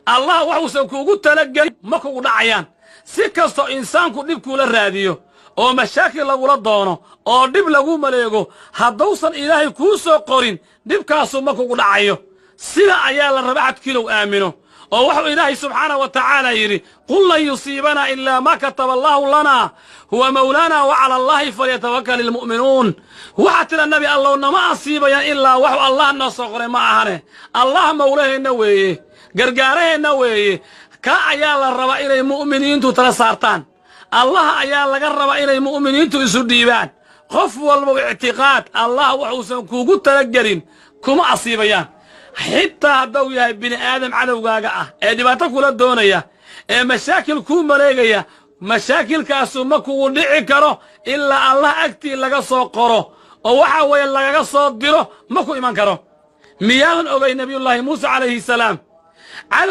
الله وحوسن كوغو تلقل ما كوغو دعيان سيكستو إنسانكو ديب كولا راديو oo mashaakil lagula doono oo dib lagu maleego haddausan ilaahay kuu soo qorin dhibkaasu ma kugu dhacayo sida ayaa la rabaa cadkiilow aamino oo wuxuu ilaahay subxaanahu wa tacaala yidhi qul lan yusiibanaa ilaa maa kataba allaahu lanaa huwa mawlaanaa wa cala allaahi falyatawakkal ilmu'minuun waxaa tira nabi allow nama asiibayaan ilaa waxu allah noo soo qoray ma ahane allah mawlaheenna weeye gargaaraheenna weeye ka ayaa la rabaa inay mu'miniintu tala saartaan الله ayaa laga raba inay mu'miniintu isu dhiibaan qof walba i'tiqaad Allah wuxuu kuugu talagalin kuma asiibayaan xitaa hadduu yahay bini aadam cadowgaaga ah ee dhibaato kula doonaya ee mashaakil ku maleegaya mashaakilkaas ma kugu dhici karo ilaa Allah agtii laga soo qoro oo waxa weeye laga soo diro ma ku iman karo miyaan ogay nabiyullaahi Muusa alayhi salaam